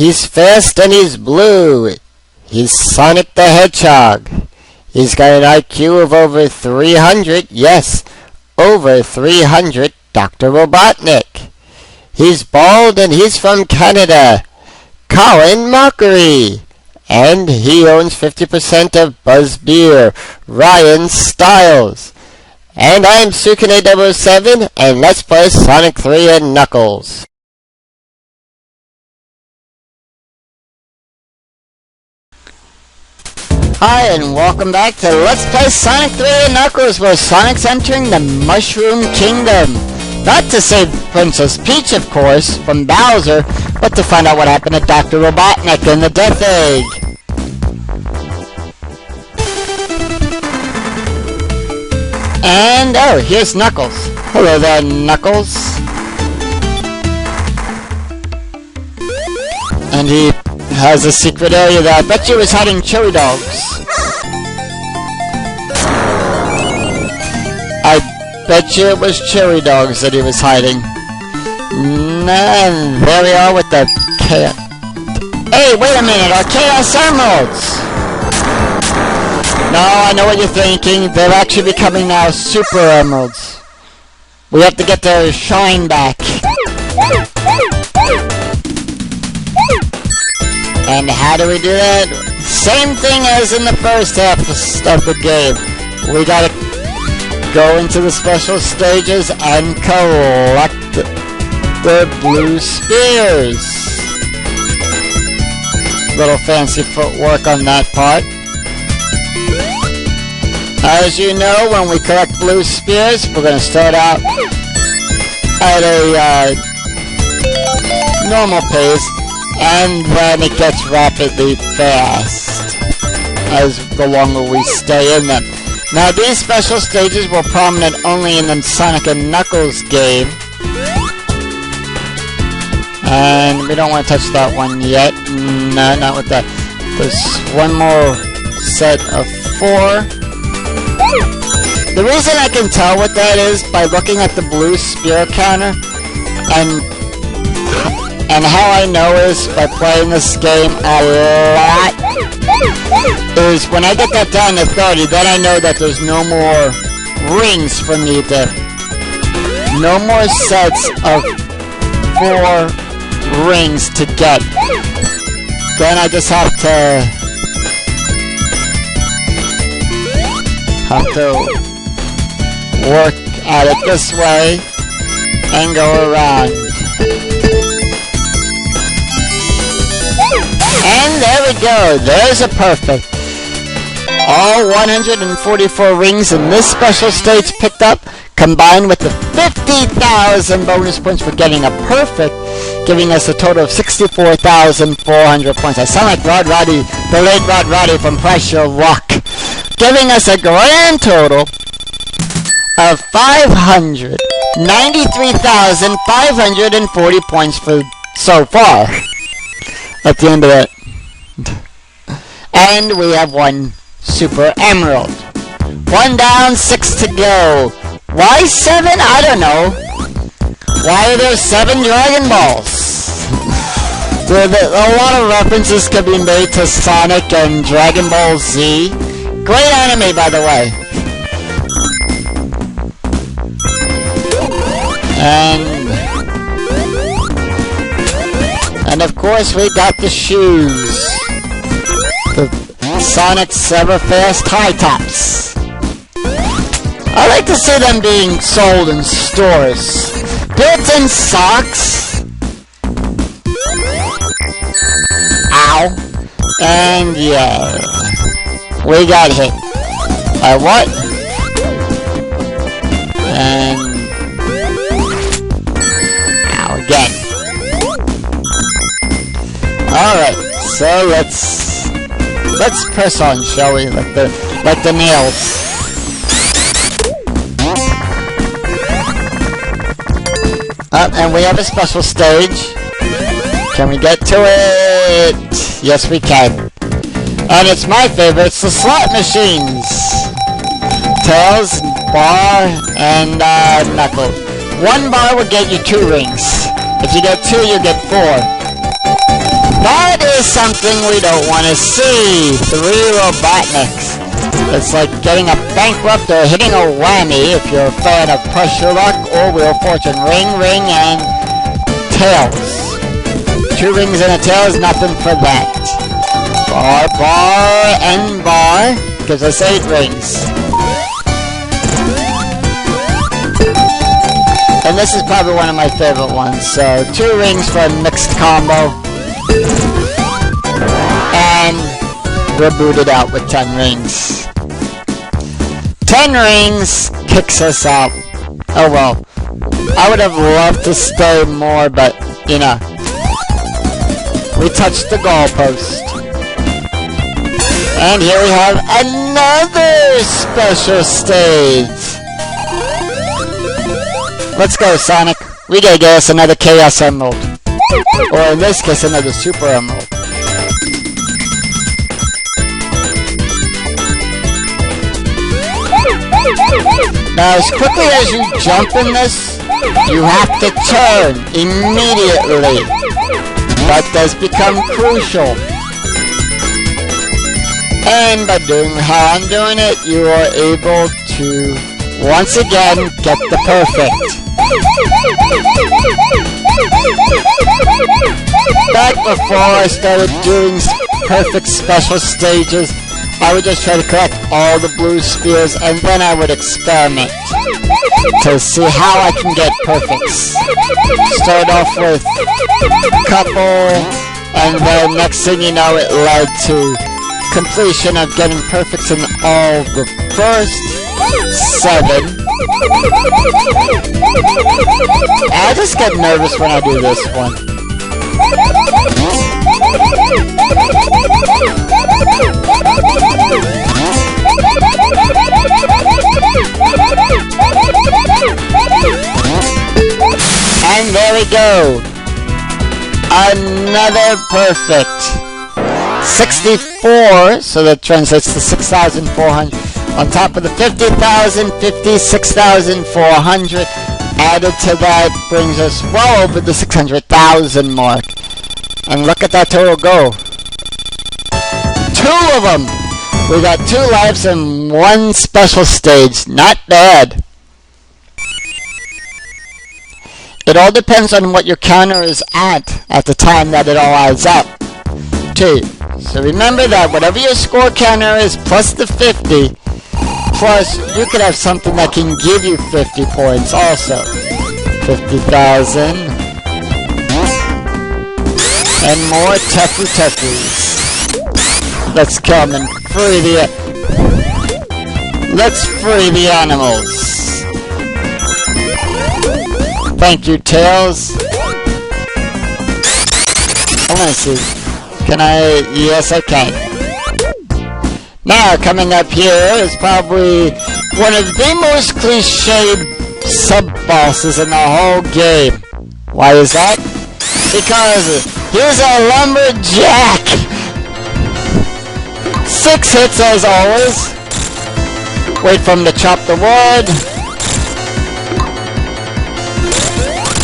He's fast and he's blue. He's Sonic the Hedgehog. He's got an IQ of over 300. Yes, over 300. Dr. Robotnik. He's bald and he's from Canada. Colin Mockery. And he owns 50% of Buzz Beer. Ryan Stiles. And I'm Sukune007, and let's play Sonic 3 and Knuckles. Hi, and welcome back to Let's Play Sonic 3 and Knuckles, where Sonic's entering the Mushroom Kingdom. Not to save Princess Peach, of course, from Bowser, but to find out what happened to Dr. Robotnik and the Death Egg. And, oh, here's Knuckles. Hello there, Knuckles. And he has a secret area there. I bet you was hiding chili dogs. I bet you it was chili dogs that he was hiding. And there we are with the chaos. Hey, wait a minute, our Chaos Emeralds! No, I know what you're thinking. They're actually becoming now Super Emeralds. We have to get their shine back. And how do we do that? Same thing as in the first half of the game. We gotta go into the special stages and collect the blue spears. Little fancy footwork on that part. As you know, when we collect blue spears, we're going to start out at a normal pace, and then it gets rapidly fast as the longer we stay in them. Now, these special stages were prominent only in the Sonic and Knuckles game, and we don't want to touch that one yet. No, not with that. There's one more set of 4. The reason I can tell what that is by looking at the blue spear counter, and how I know is by playing this game a lot, is when I get that down to 30, then I know that there's no more rings for me to, no more sets of 4 rings to get. Then I just have to work at it this way and go around. And there we go. There's a perfect. All 144 rings in this special stage picked up, combined with the 50,000 bonus points for getting a perfect, giving us a total of 64,400 points. I sound like Rod Roddy, the late Rod Roddy from Price Your Luck, giving us a grand total of 593,540 points for so far at the end of it. And we have 1 Super Emerald. 1 down, 6 to go. Why 7? I don't know. Why are there 7 Dragon Balls? A lot of references can be made to Sonic and Dragon Ball Z. Great anime, by the way. And of course we got the shoes. The Sonic Severfast High Tops. I like to see them being sold in stores. Built-in socks. Ow. And yeah. We got hit. By what? And ow again. Alright, so let's press on, shall we? Like the nails. And we have a special stage. Can we get to it? Yes, we can. And it's my favorite. It's the slot machines. Tails, bar, and knuckle. 1 bar will get you 2 rings. If you get 2, you get 4. 5 is something we don't want to see. 3 Robotniks. It's like getting a bankrupt or hitting a whammy if you're a fan of Push Your Luck or Wheel of Fortune. Ring, ring, and tails. 2 rings and a tail is nothing for that. Bar, bar, and bar gives us 8 rings. And this is probably one of my favorite ones. So 2 rings for a mixed combo. And we're booted out with 10 rings. 10 rings kicks us out. Oh well. I would have loved to stay more, but, you know. We touched the goalpost. And here we have another special stage. Let's go, Sonic. We gotta get us another Chaos Emerald. Or in this case, another Super Emerald. Now, as quickly as you jump in this, you have to turn immediately. That does become crucial. And by doing how I'm doing it, you are able to, once again, get the perfect. Back before I started doing perfect special stages, I would just try to collect all the blue spheres, and then I would experiment to see how I can get perfects. Start off with a couple, and then next thing you know, it led to completion of getting perfects in all the first 7. I just get nervous when I do this one. And there we go. Another perfect. 64, so that translates to 6,400. On top of the 50,000, 56,400. Added to that brings us well over the 600,000 mark. And look at that total go. 2 of them! We got 2 lives and 1 special stage. Not bad. It all depends on what your counter is at the time that it all adds up to. So remember that whatever your score counter is plus the 50, plus you could have something that can give you 50 points also. 50,000. And more Tefu-Tefus. Let's come and free the... Let's free the animals. Thank you, Tails. I want to see. Can I? Yes, I can. Now, coming up here is probably one of the most cliched sub-bosses in the whole game. Why is that? Because here's a lumberjack. 6 hits as always. Wait for him to chop the wood.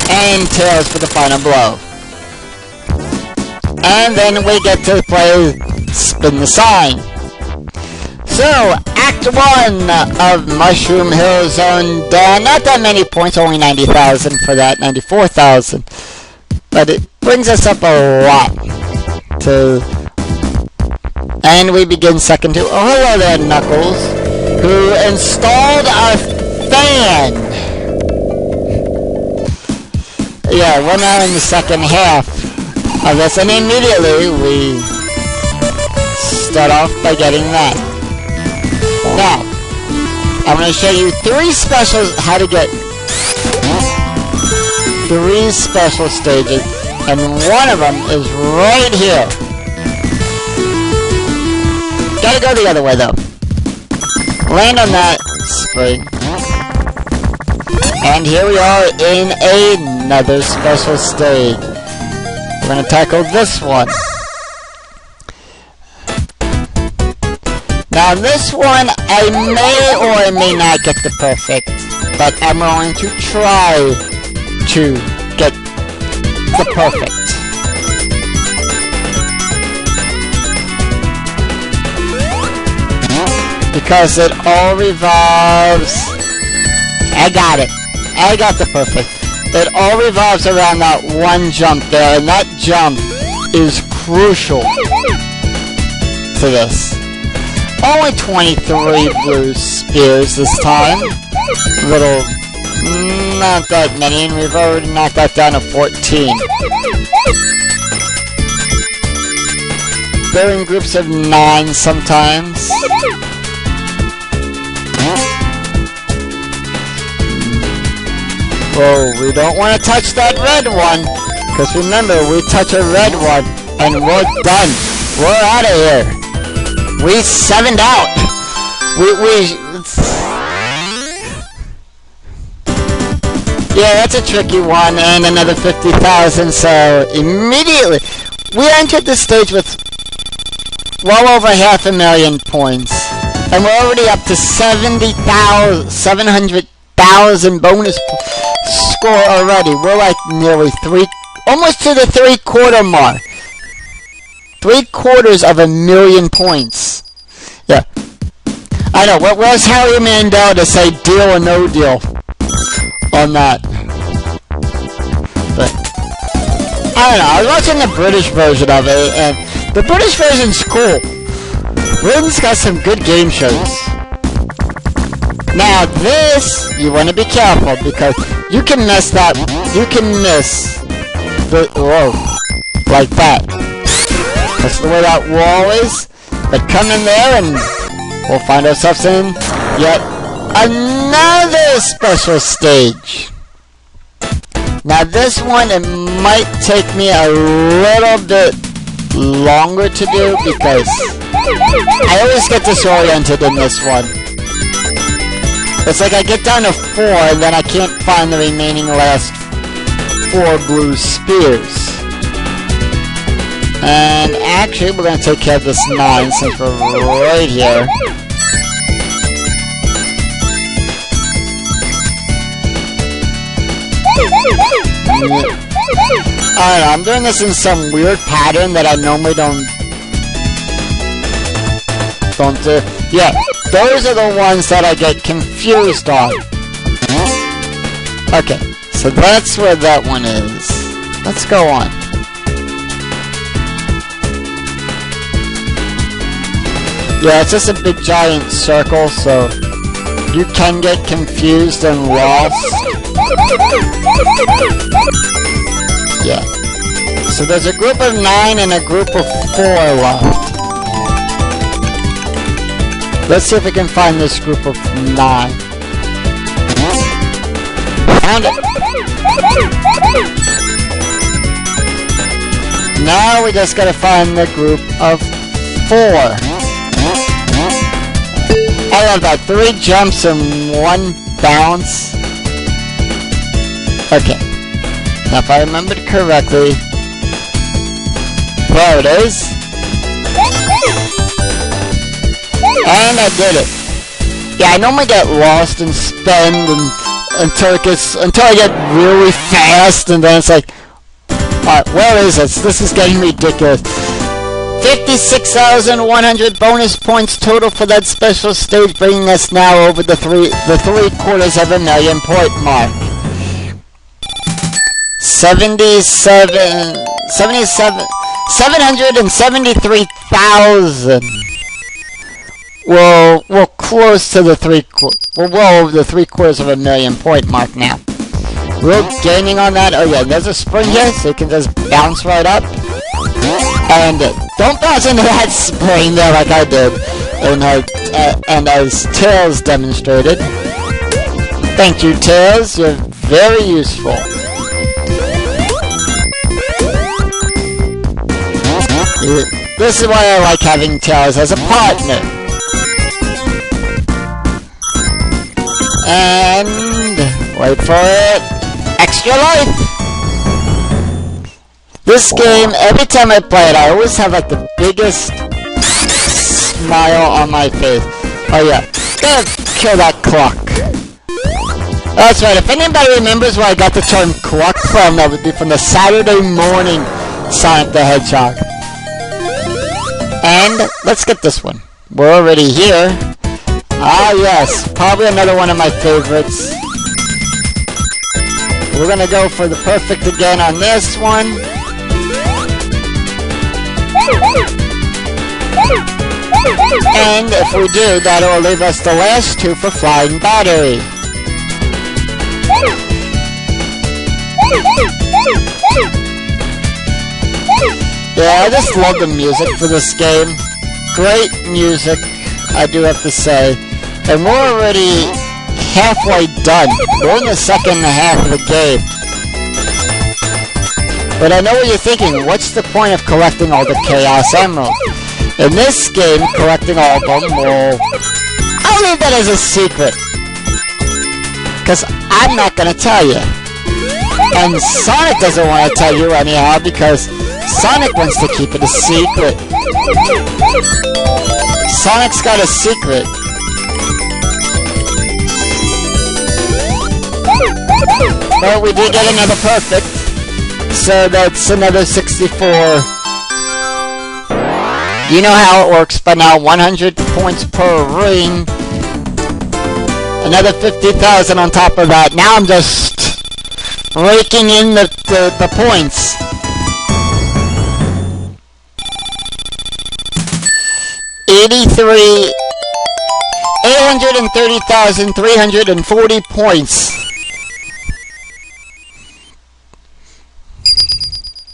And Tails for the final blow. And then we get to play Spin the Sign. So, Act 1 of Mushroom Hill Zone done. Not that many points, only 90,000 for that, 94,000. But it brings us up a lot. And we begin second to, oh hello there, Knuckles, who installed a fan. Yeah, we're now in the second half of this, and immediately we start off by getting that. Now, I'm going to show you 3 specials, how to get 3 special stages, and one of them is right here. Gotta go the other way though. Land on that spring. And here we are in another special stage. We're gonna tackle this one. Now this one, I may or I may not get the perfect, but I'm going to try to get the perfect. because it all revolves. I got it. I got the perfect. It all revolves around that one jump there, and that jump is crucial to this. Only 23 blue spears this time. Little, not that many, and we've already knocked that down to 14. They're in groups of 9 sometimes. Oh, we don't want to touch that red one, because remember, we touch a red one, and we're done. We're out of here. We 7'd out. Yeah, that's a tricky one, and another 50,000, so immediately, we entered the stage with well over 500,000 points, and we're already up to 700,000 bonus score already. We're like nearly almost to the 3/4 mark. 750,000 points. Yeah. I know. Where's Harry Mandel to say deal or no deal on that? But I don't know. I was watching the British version of it, and the British version's cool. Britain's got some good game shows. Now this, you want to be careful, because you can miss that. You can miss the like that. That's the way that wall is. But come in there and we'll find ourselves in yet another special stage. Now this one, it might take me a little bit longer to do, because I always get disoriented in this one. It's like I get down to 4 and then I can't find the remaining last 4 blue spears. And actually, we're going to take care of this 9 since we're right here. I don't know, I'm doing this in some weird pattern that I normally don't do. Yeah, those are the ones that I get confused on. Okay, so that's where that one is. Let's go on. Yeah, it's just a big giant circle, so you can get confused and lost. Yeah. So there's a group of 9 and a group of 4 left. Let's see if we can find this group of 9. Found it! Now we just gotta find the group of 4. I have about 3 jumps and 1 bounce. Okay. Now if I remembered correctly, there it is. And I did it. Yeah, I normally get lost and spend until I get really fast, and then it's like, alright, where is this? This is getting ridiculous. 56,100 bonus points total for that special stage, bringing us now over the 750,000 point mark. 773,000. We're close to the we're well over the 750,000 point mark now. We're gaining on that. Oh yeah, there's a spring here, so you can just bounce right up. And don't bounce into that spring there like I did, and as Tails demonstrated. Thank you, Tails. You're very useful. This is why I like having Tails as a partner. And wait for it. Extra life. This game, every time I play it, I always have like the biggest smile on my face. Oh yeah, gotta kill that cluck. That's right, if anybody remembers where I got the term cluck from, that would be from the Saturday morning Sonic the Hedgehog. And let's get this one. We're already here. Ah yes, probably another one of my favorites. We're gonna go for the perfect again on this one. And if we do, that'll leave us the last two for flying battery. Yeah, I just love the music for this game. Great music, I do have to say. And we're already halfway done. We're in the second half of the game. But I know what you're thinking. What's the point of collecting all the Chaos Emeralds? In this game, collecting all of them will... I'll leave that as a secret. Because I'm not going to tell you. And Sonic doesn't want to tell you anyhow because Sonic wants to keep it a secret. Sonic's got a secret. Well, we did get another perfect. So that's another 64. You know how it works by now. 100 points per ring. Another 50,000 on top of that. Now I'm just raking in the points. $830,340 points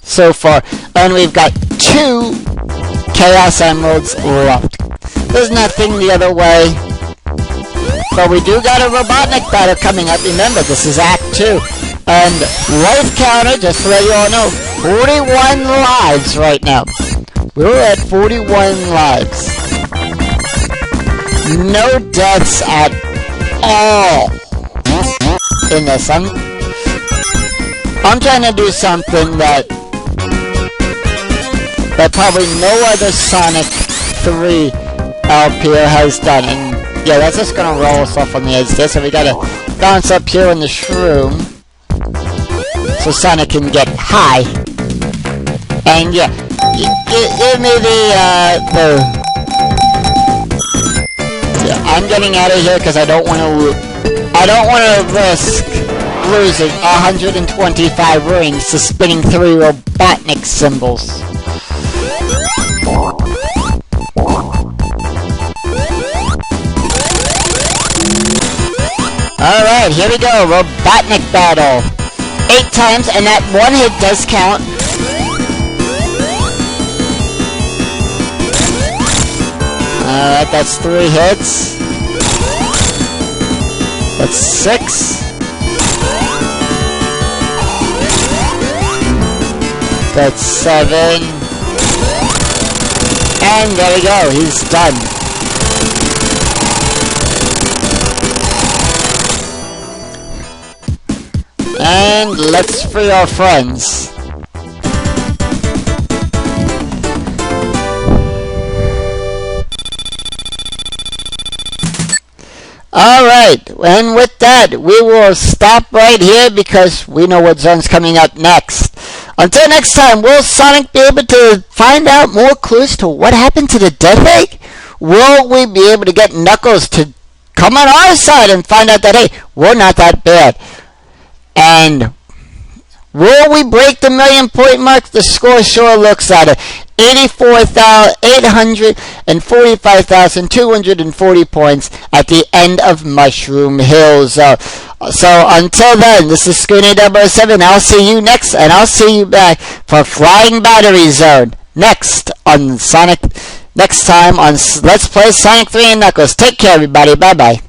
so far, and we've got 2 Chaos Emeralds left. There's nothing the other way, but we do got a Robotnik battle coming up. Remember, this is Act 2, and life counter, just to let you all know, 41 lives right now. We're at 41 lives. No deaths at all in this. I'm trying to do something that probably no other Sonic 3 out here has done. And yeah, that's just gonna roll us off on the edge there. So we gotta bounce up here in the shroom so Sonic can get high. And yeah, give me yeah, I'm getting out of here because I don't want to risk losing 125 rings to spinning 3 Robotnik symbols. Alright, here we go. Robotnik battle. 8 times, and that 1 hit does count. Alright, that's 3 hits. That's 6. That's 7. And there we go, he's done. And let's free our friends. Alright, and with that, we will stop right here because we know what zone's coming up next. Until next time, will Sonic be able to find out more clues to what happened to the Death Egg? Will we be able to get Knuckles to come on our side and find out that, hey, we're not that bad? And will we break the 1,000,000 point mark? The score sure looks at it. 845,240 points at the end of Mushroom Hills. So until then, this is Scooter 007. I'll see you next, and I'll see you back for Flying Battery Zone next on Sonic. Next time on Let's Play Sonic 3 and Knuckles. Take care, everybody. Bye bye.